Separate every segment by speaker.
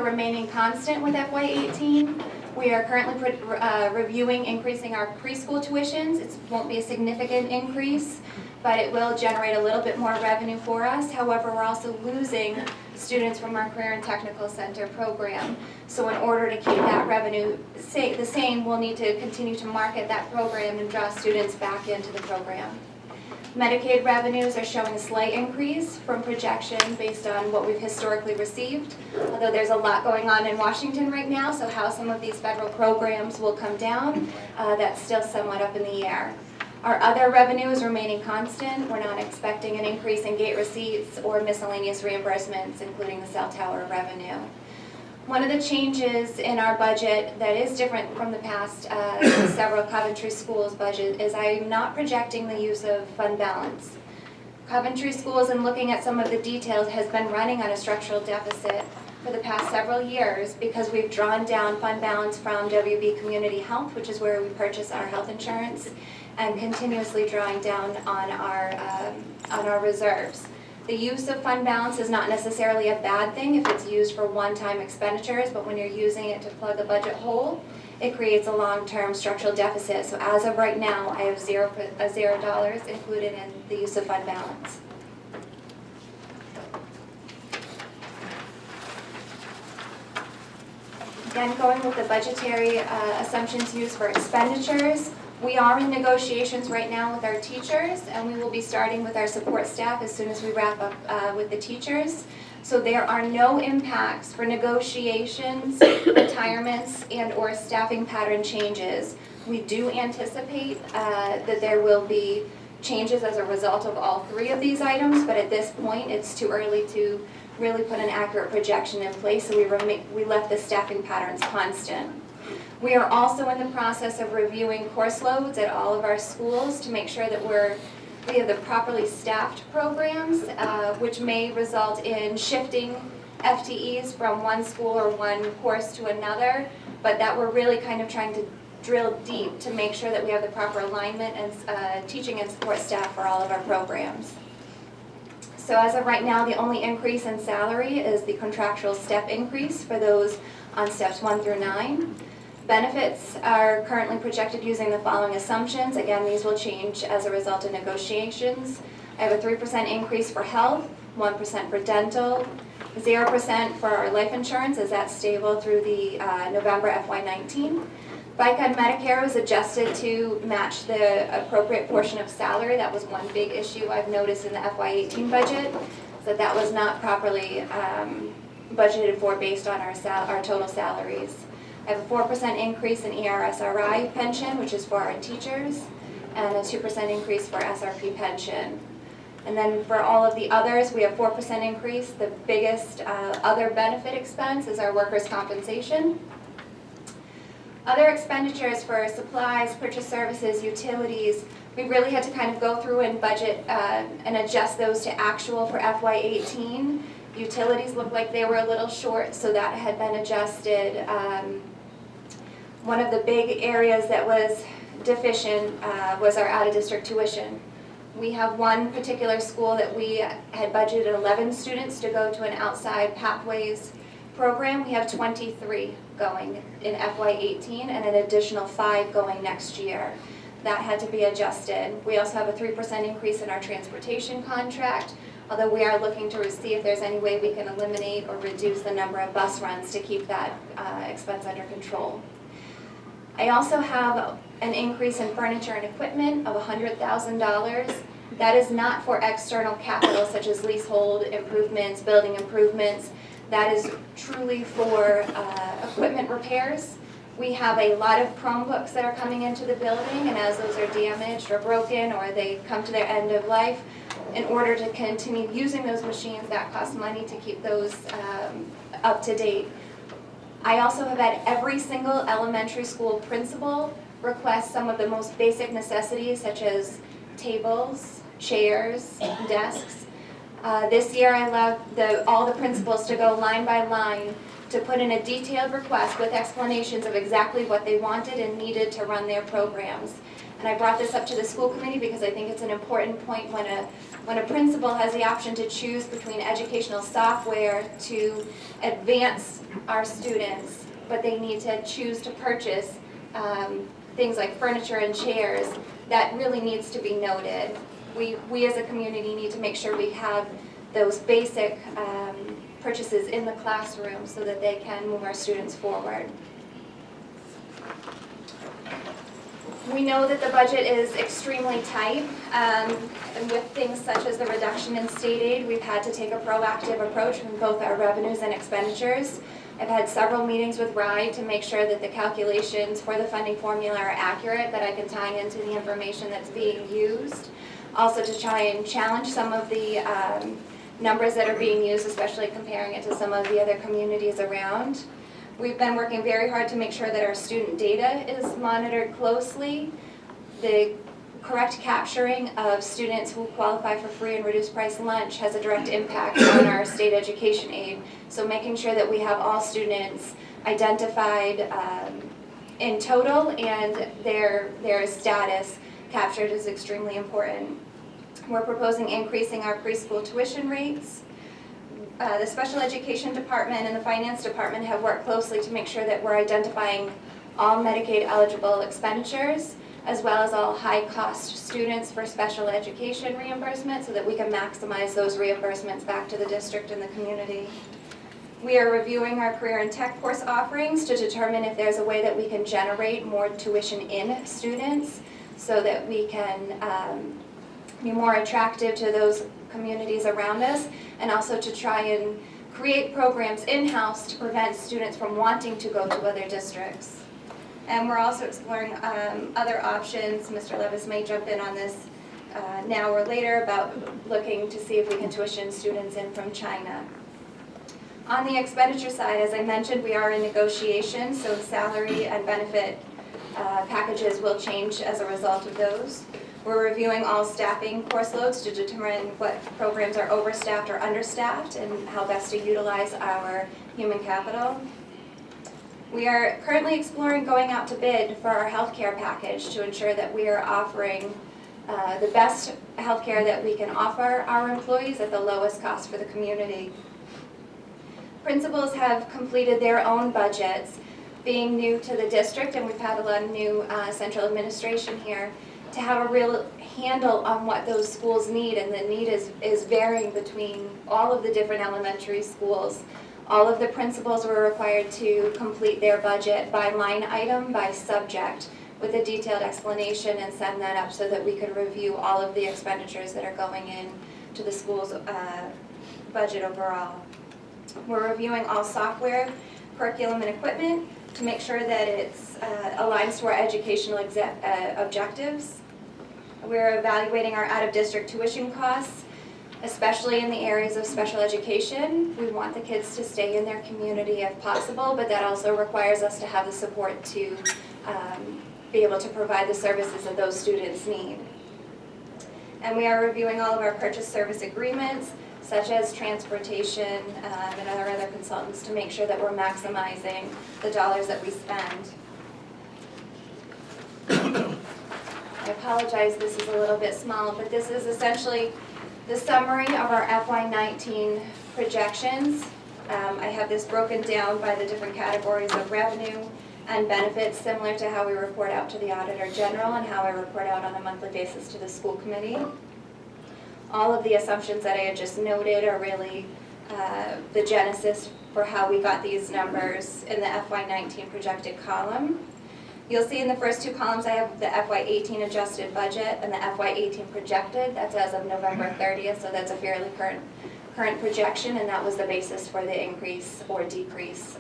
Speaker 1: remaining constant with FY18. We are currently reviewing increasing our preschool tuitions. It won't be a significant increase, but it will generate a little bit more revenue for us. However, we're also losing students from our Career and Technical Center program. So in order to keep that revenue the same, we'll need to continue to market that program and draw students back into the program. Medicaid revenues are showing a slight increase from projection based on what we've historically received, although there's a lot going on in Washington right now, so how some of these federal programs will come down, that's still somewhat up in the air. Our other revenue is remaining constant. We're not expecting an increase in gate receipts or miscellaneous reimbursements, including the cell tower revenue. One of the changes in our budget that is different from the past several Coventry schools' budget is I'm not projecting the use of fund balance. Coventry schools, in looking at some of the details, has been running on a structural deficit for the past several years because we've drawn down fund balance from WB Community Health, which is where we purchase our health insurance, and continuously drawing down on our reserves. The use of fund balance is not necessarily a bad thing if it's used for one-time expenditures, but when you're using it to plug a budget hole, it creates a long-term structural deficit. So as of right now, I have $0 included in the use of fund balance. Again, going with the budgetary assumptions used for expenditures, we are in negotiations right now with our teachers, and we will be starting with our support staff as soon as we wrap up with the teachers. So there are no impacts for negotiations, retirements, and or staffing pattern changes. We do anticipate that there will be changes as a result of all three of these items, but at this point it's too early to really put an accurate projection in place, so we left the staffing patterns constant. We are also in the process of reviewing course loads at all of our schools to make sure that we have the properly staffed programs, which may result in shifting FTEs from one school or one course to another, but that we're really kind of trying to drill deep to make sure that we have the proper alignment and teaching and support staff for all of our programs. So as of right now, the only increase in salary is the contractual step increase for those on steps 1 through 9. Benefits are currently projected using the following assumptions. Again, these will change as a result of negotiations. I have a 3% increase for health, 1% for dental, 0% for our life insurance as that's stable through the November FY19. FICA and Medicare was adjusted to match the appropriate portion of salary. That was one big issue I've noticed in the FY18 budget, so that was not properly budgeted for based on our total salaries. I have a 4% increase in ERSRI pension, which is for our teachers, and a 2% increase for SRP pension. And then for all of the others, we have 4% increase. The biggest other benefit expense is our workers' compensation. Other expenditures for supplies, purchase services, utilities, we really had to kind of go through and budget and adjust those to actual for FY18. Utilities looked like they were a little short, so that had been adjusted. One of the big areas that was deficient was our out-of-district tuition. We have one particular school that we had budgeted 11 students to go to an outside pathways program. We have 23 going in FY18 and an additional 5 going next year. That had to be adjusted. We also have a 3% increase in our transportation contract, although we are looking to see if there's any way we can eliminate or reduce the number of bus runs to keep that expense under control. I also have an increase in furniture and equipment of $100,000. That is not for external capital such as leasehold improvements, building improvements. That is truly for equipment repairs. We have a lot of Chromebooks that are coming into the building, and as those are damaged or broken or they come to their end of life, in order to continue using those machines, that costs money to keep those up to date. I also have had every single elementary school principal request some of the most basic necessities such as tables, chairs, desks. This year I allowed all the principals to go line by line to put in a detailed request with explanations of exactly what they wanted and needed to run their programs. And I brought this up to the school committee because I think it's an important point when a principal has the option to choose between educational software to advance our students, but they need to choose to purchase things like furniture and chairs. That really needs to be noted. We as a community need to make sure we have those basic purchases in the classroom so that they can move our students forward. We know that the budget is extremely tight, and with things such as the reduction in state aid, we've had to take a proactive approach from both our revenues and expenditures. I've had several meetings with RIDE to make sure that the calculations for the funding formula are accurate, that I can tie into the information that's being used. Also to try and challenge some of the numbers that are being used, especially comparing it to some of the other communities around. We've been working very hard to make sure that our student data is monitored closely. The correct capturing of students who qualify for free and reduced price lunch has a direct impact on our state education aid. So making sure that we have all students identified in total and their status captured is extremely important. We're proposing increasing our preschool tuition rates. The special education department and the finance department have worked closely to make sure that we're identifying all Medicaid eligible expenditures as well as all high cost students for special education reimbursement so that we can maximize those reimbursements back to the district and the community. We are reviewing our career and tech course offerings to determine if there's a way that we can generate more tuition in students so that we can be more attractive to those communities around us, and also to try and create programs in-house to prevent students from wanting to go to other districts. And we're also exploring other options. Mr. Levis may jump in on this now or later about looking to see if we can tuition students in from China. On the expenditure side, as I mentioned, we are in negotiations, so salary and benefit packages will change as a result of those. We're reviewing all staffing course loads to determine what programs are overstaffed or understaffed and how best to utilize our human capital. We are currently exploring going out to bid for our healthcare package to ensure that we are offering the best healthcare that we can offer our employees at the lowest cost for the community. Principals have completed their own budgets. Being new to the district, and we've had a lot of new central administration here, to have a real handle on what those schools need, and the need is varying between all of the different elementary schools. All of the principals were required to complete their budget by line item, by subject, with a detailed explanation and send that up so that we could review all of the expenditures that are going in to the school's budget overall. We're reviewing all software, curriculum, and equipment to make sure that it aligns to our educational objectives. We're evaluating our out-of-district tuition costs, especially in the areas of special education. We want the kids to stay in their community if possible, but that also requires us to have the support to be able to provide the services that those students need. And we are reviewing all of our purchase service agreements, such as transportation and our other consultants, to make sure that we're maximizing the dollars that we spend. I apologize, this is a little bit small, but this is essentially the summary of our FY19 projections. I have this broken down by the different categories of revenue and benefits, similar to how we report out to the Auditor General and how I report out on a monthly basis to the school committee. All of the assumptions that I had just noted are really the genesis for how we got these numbers in the FY19 projected column. You'll see in the first two columns I have the FY18 adjusted budget and the FY18 projected. That's as of November 30th, so that's a fairly current projection, and that was the basis for the increase or decrease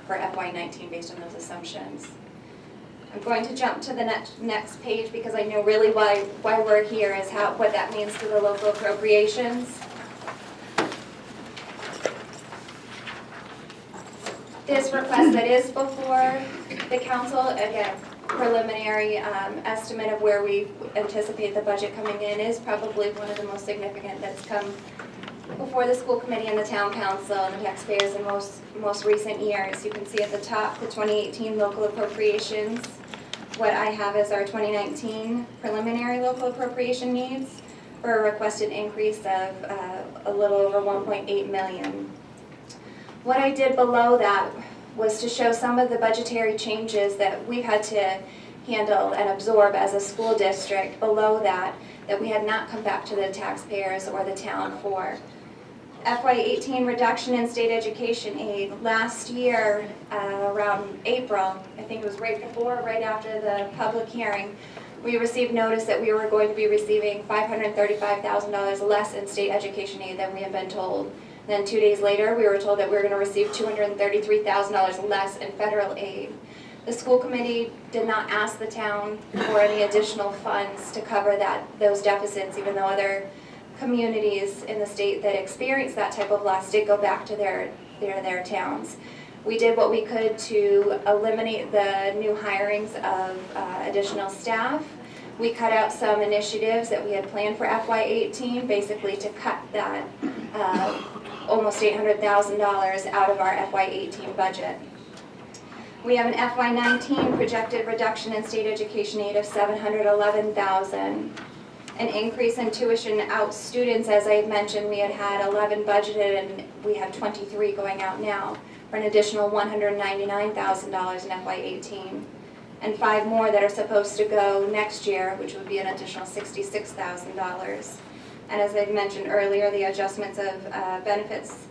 Speaker 1: for FY19 based on those assumptions. I'm going to jump to the next page because I know really why we're here is what that means to the local appropriations. This request that is before the council, again, preliminary estimate of where we anticipate the budget coming in, is probably one of the most significant that's come before the school committee and the town council and the taxpayers in most recent years. You can see at the top the 2018 local appropriations what I have as our 2019 preliminary local appropriation needs for a requested increase of a little over 1.8 million. What I did below that was to show some of the budgetary changes that we've had to handle and absorb as a school district below that we had not come back to the taxpayers or the town for. FY18 reduction in state education aid. Last year, around April, I think it was right after the public hearing, we received notice that we were going to be receiving $535,000 less in state education aid than we had been told. Then 2 days later, we were told that we were going to receive $233,000 less in federal aid. The school committee did not ask the town for any additional funds to cover those deficits, even though other communities in the state that experienced that type of loss did go back to their towns. We did what we could to eliminate the new hirings of additional staff. We cut out some initiatives that we had planned for FY18, basically to cut that almost $800,000 out of our FY18 budget. We have an FY19 projected reduction in state education aid of $711,000. An increase in tuition out students, as I had mentioned, we had 11 budgeted and we have 23 going out now for an additional $199,000 in FY18. And 5 more that are supposed to go next year, which would be an additional $66,000. And as I mentioned earlier, the adjustments of benefits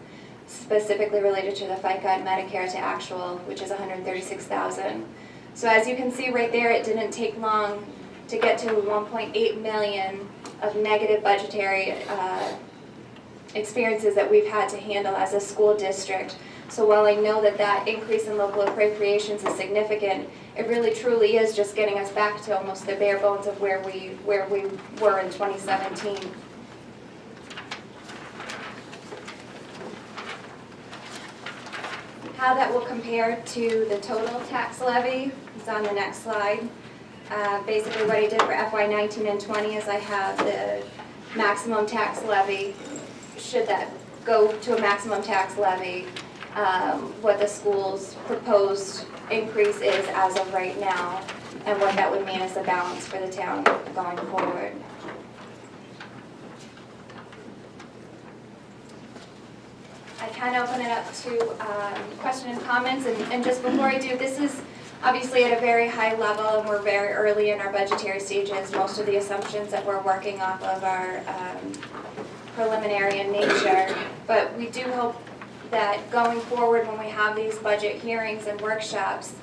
Speaker 1: specifically related to the FICA and Medicare to actual, which is $136,000. So as you can see right there, it didn't take long to get to 1.8 million of negative budgetary experiences that we've had to handle as a school district. So while I know that increase in local appropriations is significant, it really truly is just getting us back to almost the bare bones of where we were in 2017. How that will compare to the total tax levy is on the next slide. Basically what I did for FY19 and 20 is I have the maximum tax levy. Should that go to a maximum tax levy, what the school's proposed increase is as of right now, and what that would mean as a balance for the town going forward. I can open it up to questions and comments, and just before I do, this is obviously at a very high level, and we're very early in our budgetary stages. Most of the assumptions that we're working off of are preliminary in nature, but we do hope that going forward when we have these budget hearings and workshops,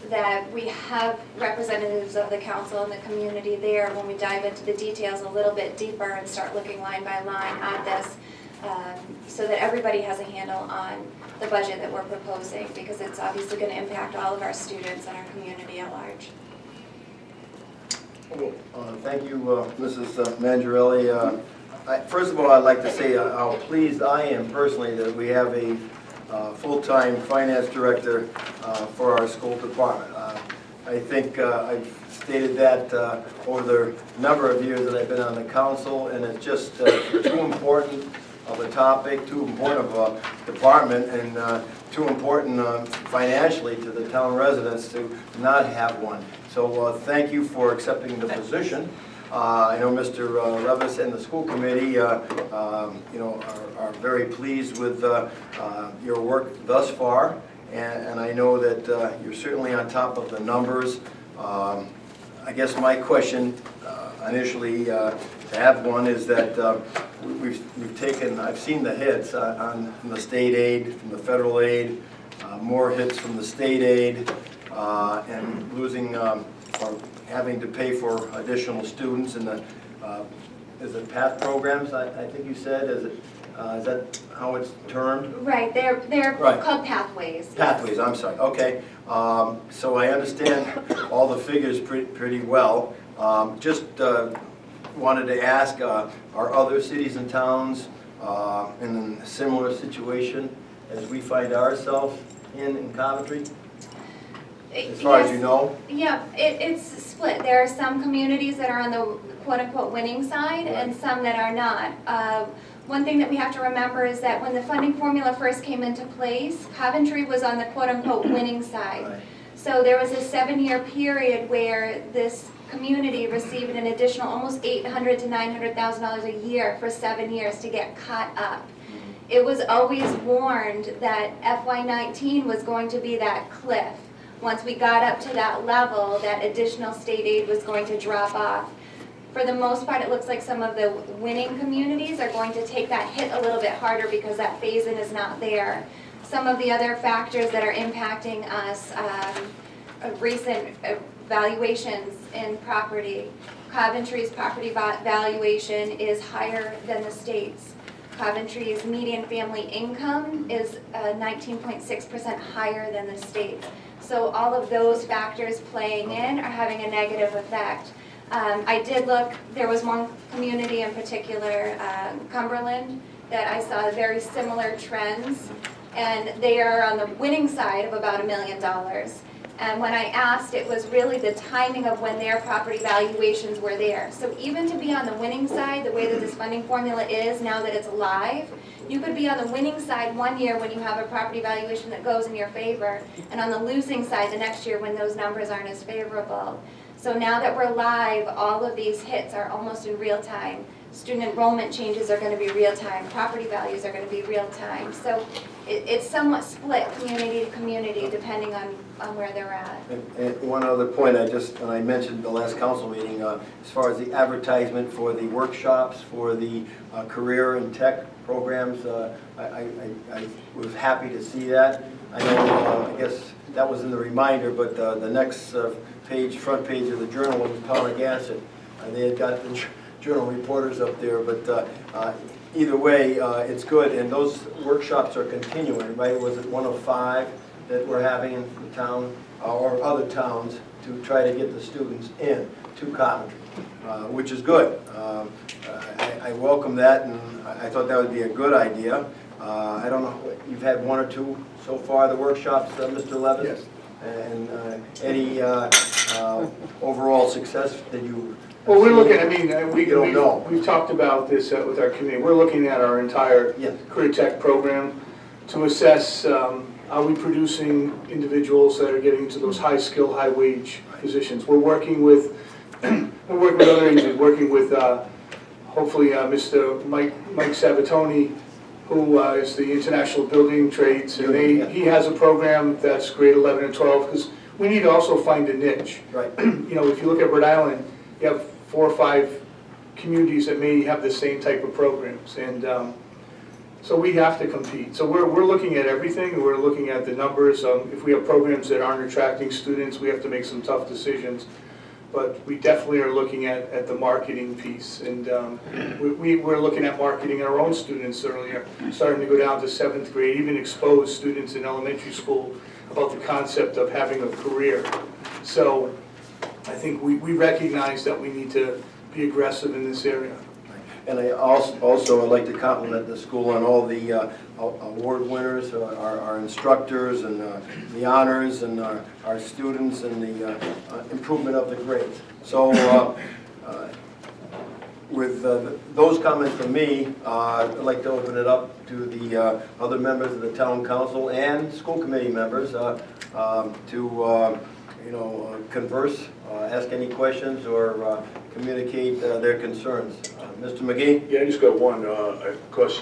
Speaker 1: that we have representatives of the council and the community there when we dive into the details a little bit deeper and start looking line by line at this, so that everybody has a handle on the budget that we're proposing, because it's obviously going to impact all of our students and our community at large.
Speaker 2: Well, thank you, Mrs. Mangiarelli. First of all, I'd like to say how pleased I am personally that we have a full-time finance director for our school department. I think I've stated that over the number of years that I've been on the council, and it's just too important of a topic, too important of a department, and too important financially to the town residents to not have one. So thank you for accepting the position. I know Mr. Levis and the school committee are very pleased with your work thus far, and I know that you're certainly on top of the numbers. I guess my question initially to have one is that we've taken, I've seen the hits from the state aid, from the federal aid, more hits from the state aid, and losing or having to pay for additional students in the is it PATH programs? I think you said, is that how it's termed?
Speaker 1: Right, they're
Speaker 2: right.
Speaker 1: Called pathways.
Speaker 2: Pathways, I'm sorry. Okay, so I understand all the figures pretty well. Just wanted to ask, are other cities and towns in a similar situation as we find ourselves in Coventry? As far as you know?
Speaker 1: Yeah, it's split. There are some communities that are on the quote-unquote winning side, right, and some that are not. One thing that we have to remember is that when the funding formula first came into place, Coventry was on the quote-unquote winning side. Right. So there was a 7-year period where this community received an additional almost $800,000 to $900,000 a year for 7 years to get caught up. It was always warned that FY19 was going to be that cliff. Once we got up to that level, that additional state aid was going to drop off. For the most part, it looks like some of the winning communities are going to take that hit a little bit harder because that phase-in is not there. Some of the other factors that are impacting us, recent valuations in property. Coventry's property valuation is higher than the state's. Coventry's median family income is 19.6% higher than the state's. So all of those factors playing in are having a negative effect. I did look, there was one community in particular, Cumberland, that I saw very similar trends, and they are on the winning side of about $1 million. And when I asked, it was really the timing of when their property valuations were there. So even to be on the winning side, the way that this funding formula is, now that it's live, you could be on the winning side one year when you have a property valuation that goes in your favor, and on the losing side the next year when those numbers aren't as favorable. So now that we're live, all of these hits are almost in real time. Student enrollment changes are going to be real time. Property values are going to be real time. So it's somewhat split community to community depending on where they're at.
Speaker 2: And one other point, I mentioned the last council meeting, as far as the advertisement for the workshops, for the career and tech programs, I was happy to see that. I know, I guess that was in the reminder, but the next front page of the Journal was Palmagussit. They had got the Journal reporters up there, but either way, it's good, and those workshops are continuing, right? Was it 1 of 5 that we're having in the town, or other towns, to try to get the students in to Coventry, which is good. I welcome that, and I thought that would be a good idea. I don't know, you've had 1 or 2 so far, the workshops, Mr. Levis?
Speaker 3: Yes.
Speaker 2: And any overall success that you?
Speaker 3: Well, we're looking, I mean, we've talked about this with our committee. We're looking at our entire career tech program to assess, are we producing individuals that are getting to those high skill, high wage positions. We're working with, other agencies, working with hopefully Mr. Mike Sabatoni, who is the International Building Trades, and he has a program that's grade 11 and 12, because we need to also find a niche.
Speaker 2: Right.
Speaker 3: You know, if you look at Rhode Island, you have 4 or 5 communities that may have the same type of programs, and so we have to compete. So we're looking at everything. We're looking at the numbers. If we have programs that aren't attracting students, we have to make some tough decisions. But we definitely are looking at the marketing piece, and we're looking at marketing our own students earlier, starting to go down to 7th grade, even expose students in elementary school about the concept of having a career. So I think we recognize that we need to be aggressive in this area.
Speaker 2: And I also would like to compliment the school on all the award winners, our instructors, and the honors, and our students, and the improvement of the grades. So with those comments from me, I'd like to open it up to the other members of the town council and school committee members to converse, ask any questions, or communicate their concerns. Mr. McGee?
Speaker 4: Yeah, I just got one. Of course,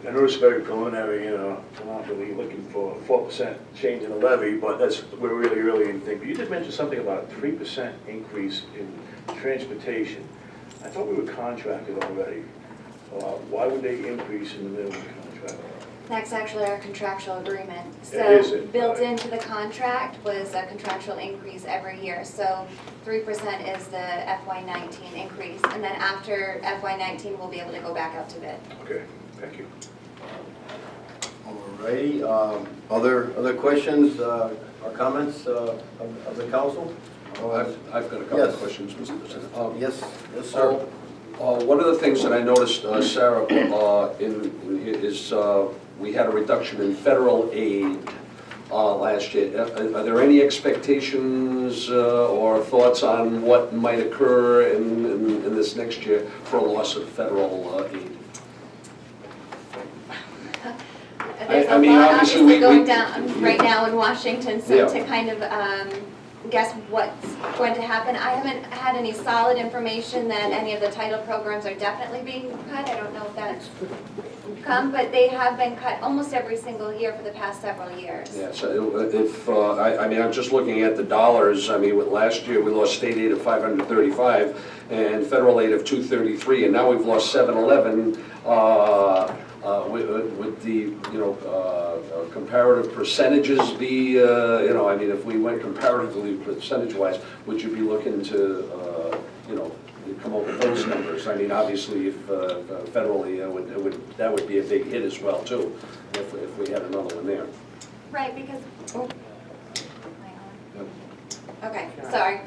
Speaker 4: I know it's very preliminary, we're not really looking for a 4% change in the levy, but we're really early in the thing. But you did mention something about a 3% increase in transportation. I thought we were contracted already. Why would they increase in the middle of the contract?
Speaker 1: That's actually our contractual agreement.
Speaker 4: Is
Speaker 1: So
Speaker 4: it?
Speaker 1: built into the contract was a contractual increase every year. So 3% is the FY19 increase. And then after FY19, we'll be able to go back out to bid.
Speaker 4: Okay, thank you.
Speaker 2: Alrighty, other questions or comments of the council?
Speaker 5: I've got a couple of questions, Mr. President.
Speaker 2: Yes, sir.
Speaker 5: One of the things that I noticed, Sarah, is we had a reduction in federal aid last year. Are there any expectations or thoughts on what might occur in this next year for a loss of federal aid? I mean,
Speaker 1: lot
Speaker 5: obviously,
Speaker 1: obviously
Speaker 5: we-
Speaker 1: going down right now in Washington, so
Speaker 5: Yeah.
Speaker 1: to kind of guess what's going to happen. I haven't had any solid information that any of the title programs are definitely being cut. I don't know if that's come, but they have been cut almost every single year for the past several years.
Speaker 5: Yeah, so if, I mean, I'm just looking at the dollars, I mean, with last year, we lost state aid of 535 and federal aid of 233, and now we've lost 711. Would the, you know, comparative percentages be, you know, I mean, if we went comparatively percentage-wise, would you be looking to, you know, come up with those numbers? I mean, obviously, if federally, that would be a big hit as well, too, if we had another one there.
Speaker 1: Right, because, oh,
Speaker 5: Yep.
Speaker 1: okay, sorry.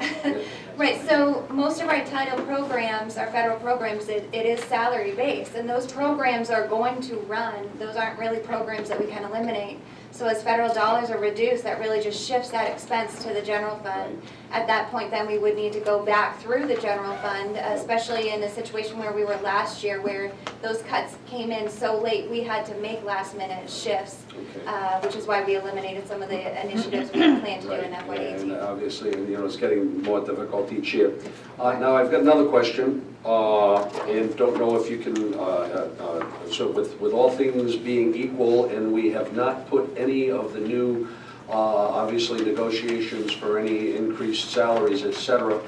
Speaker 1: Right, so most of our title programs, our federal programs, it is salary-based, and those programs are going to run. Those aren't really programs that we can eliminate. So as federal dollars are reduced, that really just shifts that expense to the general fund. At that point, then we would need to go back through the general fund, especially in a situation where we were last year, where those cuts came in so late, we had to make last-minute shifts,
Speaker 5: Okay.
Speaker 1: which is why we eliminated some of the initiatives we had planned to do in
Speaker 5: Right,
Speaker 1: FY18.
Speaker 5: and obviously, you know, it's getting more difficult each year. Now, I've got another question, and don't know if you can, so with all things being equal, and we have not put any of the new, obviously, negotiations for any increased salaries, et cetera,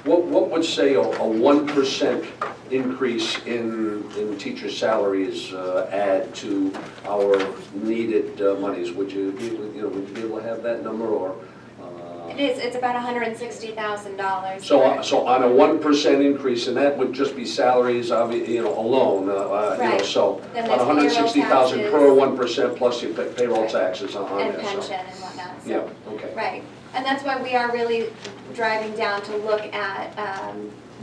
Speaker 5: what would say a 1% increase in teacher salaries add to our needed monies? Would you be, you know, would you be able to have that number, or?
Speaker 1: It's about $160,000.
Speaker 5: So on a 1% increase, and that would just be salaries, you know, alone, you know,
Speaker 1: Right.
Speaker 5: so
Speaker 1: Then
Speaker 5: on
Speaker 1: there's
Speaker 5: 160,000
Speaker 1: payroll
Speaker 5: per 1% plus your payroll
Speaker 1: Right.
Speaker 5: taxes on
Speaker 1: And
Speaker 5: that, so.
Speaker 1: pension and whatnot, so.
Speaker 5: Yeah, okay.
Speaker 1: Right, and that's why we are really driving down to look at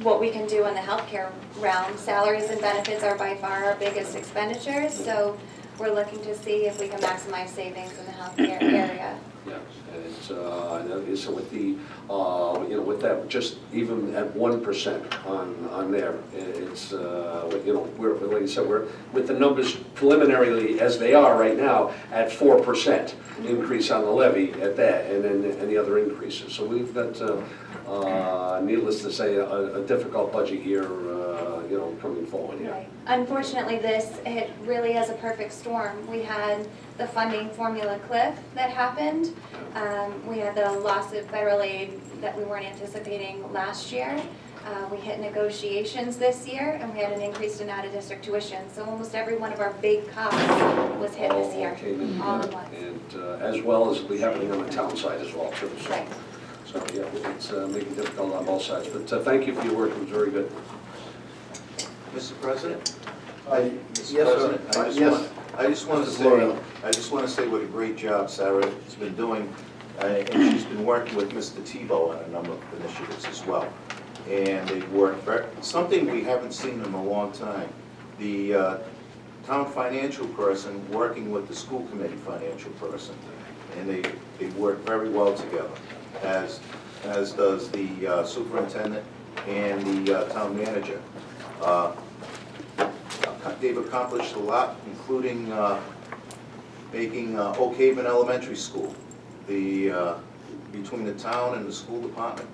Speaker 1: what we can do in the healthcare realm. Salaries and benefits are by far our biggest expenditures, so we're looking to see if we can maximize savings in the healthcare area.
Speaker 5: Yeah, and it's, I know, so with the, you know, with that, just even at 1% on there, it's, you know, we're, like I said, we're, with the numbers preliminarily as they are right now, at 4% increase on the levy at that, and then any other increases. So we've got, needless to say, a difficult budget year, you know, coming forward, yeah.
Speaker 1: Right. Unfortunately, this hit really as a perfect storm. We had the funding formula cliff that happened. We had the loss of federal aid that we weren't anticipating last year. We hit negotiations this year, and we had an increase in out-of-district tuition. So almost every one of our big costs was hit this year,
Speaker 5: came in,
Speaker 1: all
Speaker 5: yeah.
Speaker 1: at once.
Speaker 5: And as well as the happening on the town side as well, too. So.
Speaker 1: Right.
Speaker 5: So, yeah, it's making it difficult on both sides, but thank you for your work, it was very good.
Speaker 6: Mr. President?
Speaker 2: Yes,
Speaker 6: Mr.
Speaker 2: sir.
Speaker 6: President,
Speaker 2: Yes.
Speaker 6: I just want
Speaker 2: Mr.
Speaker 6: to
Speaker 2: Florio.
Speaker 6: say what a great job Sarah has been doing, and she's been working with Mr. Tebow on a number of initiatives as well. And they've worked very, something we haven't seen in a long time. The town financial person working with the school committee financial person, and they work very well together, as does the superintendent and the town manager. They've accomplished a lot, including making Oak Haven Elementary School, between the town and the school department,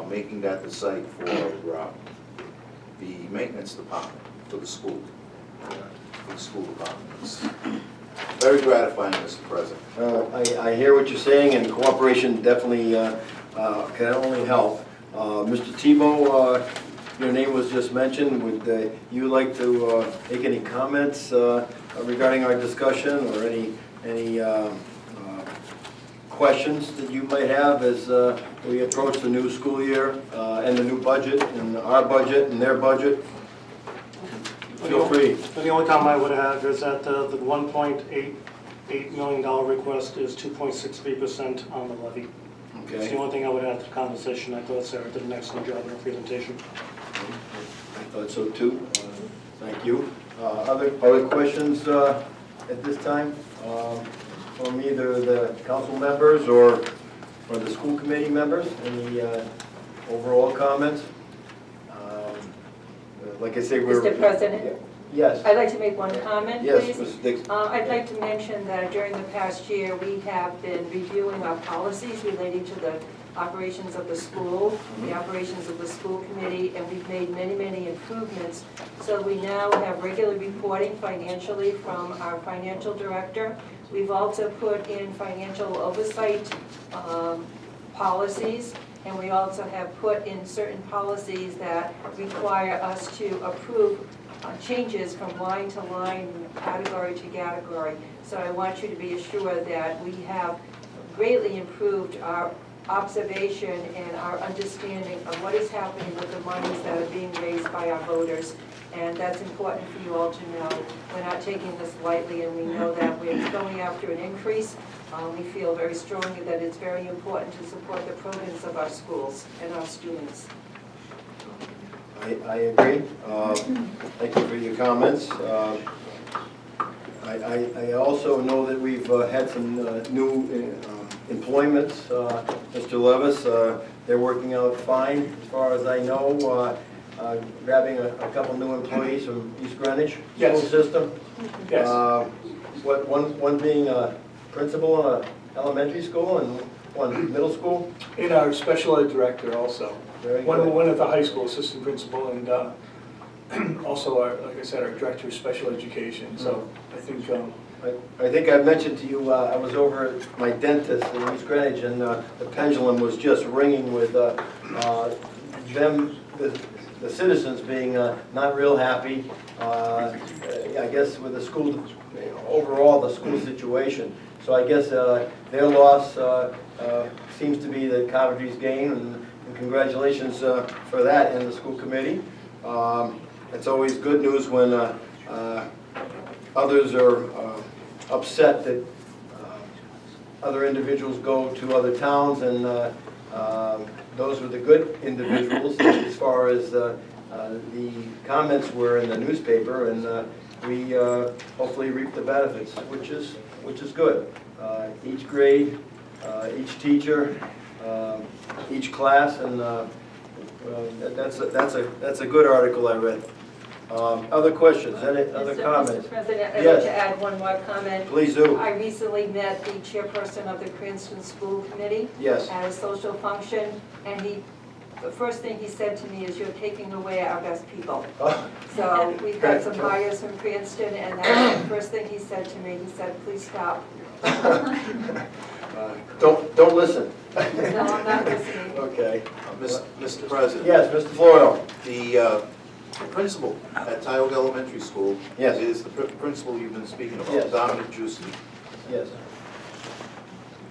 Speaker 6: making that the site for the maintenance department for the school department. It's very gratifying, Mr. President.
Speaker 2: I hear what you're saying, and cooperation definitely can only help. Mr. Tebow, your name was just mentioned. Would you like to make any comments regarding our discussion, or any questions that you might have as we approach the new school year and the new budget, and our budget and their budget? Feel free.
Speaker 7: The only comment I would add is that the $1.88 million request is 2.63% on the levy. It's the
Speaker 2: Okay.
Speaker 7: only thing I would add to the conversation. I thought Sarah did an excellent job in her presentation.
Speaker 2: I thought so too. Thank you. Other questions at this time from either the council members or the school committee members? Any overall comments? Like I say, we're...
Speaker 8: Mr. President,
Speaker 2: Yes.
Speaker 8: I'd like to make one comment,
Speaker 2: Yes,
Speaker 8: please.
Speaker 2: Mrs. Dixon.
Speaker 8: I'd like to mention that during the past year, we have been reviewing our policies relating to the operations of the school, the operations of the school committee, and we've made many, many improvements. So we now have regular reporting financially from our financial director. We've also put in financial oversight policies, and we also have put in certain policies that require us to approve changes from line to line, category to category. So I want you to be assured that we have greatly improved our observation and our understanding of what is happening with the monies that are being raised by our voters. And that's important for you all to know. We're not taking this lightly, and we know that we're going after an increase. We feel very strongly that it's very important to support the programs of our schools and our students.
Speaker 2: I agree. Thank you for your comments. I also know that we've had some new employments. Mr. Levis, they're working out fine as far as I know. Grabbing a couple new employees from East Greenwich school
Speaker 3: Yes.
Speaker 2: system.
Speaker 3: Yes.
Speaker 2: One being a principal in an elementary school and one middle school.
Speaker 3: And our special ed director also.
Speaker 2: Very good.
Speaker 3: One at the high school, assistant principal, and also, like I said, our director of special education. So I think,
Speaker 2: I think I mentioned to you, I was over at my dentist in East Greenwich, and the pendulum was just ringing with them, the citizens being not real happy, I guess, with the school, overall, the school situation. So I guess their loss seems to be the Coventry's gain, and congratulations for that and the school committee. It's always good news when others are upset that other individuals go to other towns, and those were the good individuals as far as the comments were in the newspaper, and we hopefully reap the benefits, which is good. Each grade, each teacher, each class, and that's a good article I read. Other questions, any other comments?
Speaker 8: Mr. President, I'd
Speaker 2: Yes.
Speaker 8: like to add one more comment.
Speaker 2: Please do.
Speaker 8: I recently met the chairperson of the Cranston School Committee
Speaker 2: Yes.
Speaker 8: at a social function, and the first thing he said to me is, "You're taking away our best people."
Speaker 2: Oh,
Speaker 8: So we've got some hires from Cranston, and that's the first thing he said to me. He said, "Please stop."
Speaker 2: Don't listen.
Speaker 8: No, I'm not listening.
Speaker 2: Okay.
Speaker 6: Mr. President.
Speaker 2: Yes, Mr. Florio.
Speaker 6: The principal at Tioga Elementary School
Speaker 2: Yes.
Speaker 6: is the principal you've been speaking
Speaker 2: Yes.
Speaker 6: about, Dominic Juicy.
Speaker 2: Yes.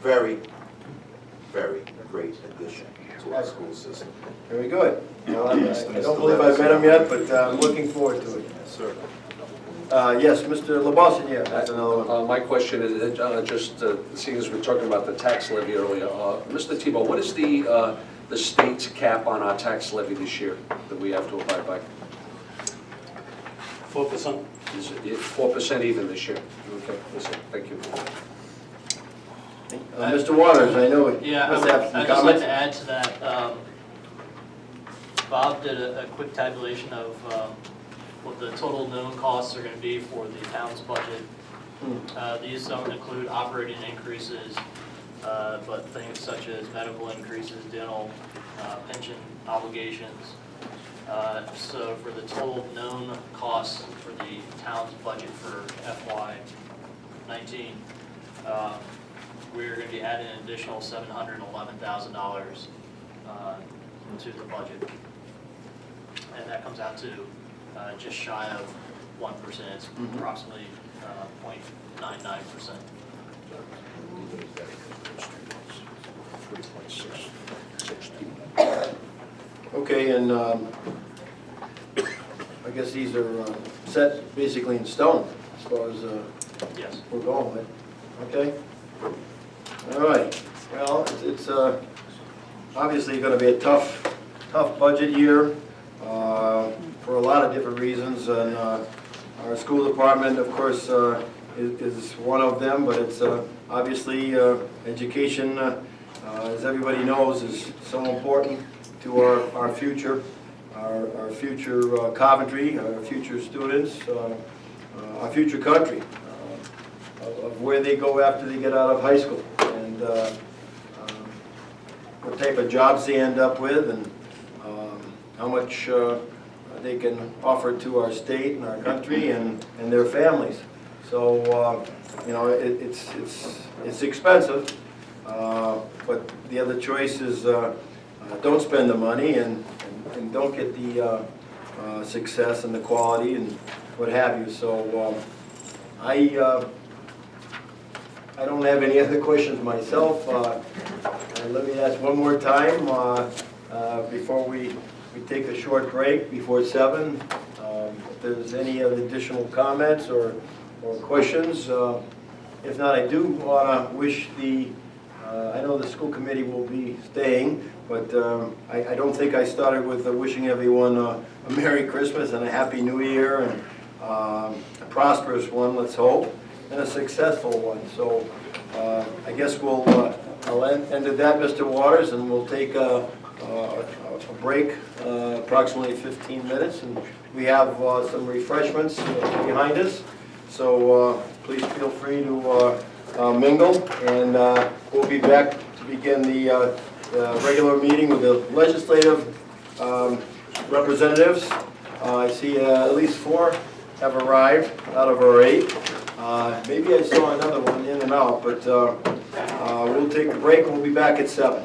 Speaker 6: Very, very great addition to our school system.
Speaker 2: Very good. Well, I don't believe I've met him yet, but I'm looking forward to it.
Speaker 6: Yes, sir.
Speaker 2: Yes, Mr. LeBosson, that's another one.
Speaker 5: My question is, just seeing as we're talking about the tax levy earlier, Mr. Tebow, what is the state's cap on our tax levy this year that we have to abide by?
Speaker 7: 4%.
Speaker 5: Is it 4% even this year? Okay, listen, thank you.
Speaker 2: Mr. Waters, I know you
Speaker 9: Yeah,
Speaker 2: must have some
Speaker 9: I'd just like
Speaker 2: comments.
Speaker 9: to add to that. Bob did a quick tabulation of what the total known costs are going to be for the town's budget. These don't include operating increases, but things such as medical increases, dental, pension obligations. So for the total known costs for the town's budget for FY19, we're going to be adding an additional $711,000 to the budget. And that comes out to just shy of 1%. It's approximately 0.99%.
Speaker 2: Okay, and I guess these are set basically in stone as far as
Speaker 9: Yes.
Speaker 2: we're going with. Okay? All right. Well, it's obviously going to be a tough budget year for a lot of different reasons. And our school department, of course, is one of them, but it's obviously education, as everybody knows, is so important to our future. our future Coventry, our future students, our future country, of where they go after they get out of high school, and what type of jobs they end up with, and how much they can offer to our state and our country and their families. So, you know, it's expensive, but the other choice is don't spend the money and don't get the success and the quality and what have you. So I don't have any other questions myself. Let me ask one more time before we take a short break before 7. If there's any other additional comments or questions. If not, I do want to wish I know the school committee will be staying, but I don't think I started with wishing everyone a Merry Christmas and a Happy New Year, and a prosperous one, let's hope, and a successful one. So I guess I'll end at that, Mr. Waters, and we'll take a break, approximately 15 minutes, and we have some refreshments behind us. So please feel free to mingle, and we'll be back to begin the regular meeting with the legislative representatives. I see at least 4 have arrived out of our 8. Maybe I saw another one in and out, but we'll take the break and we'll be back at 7.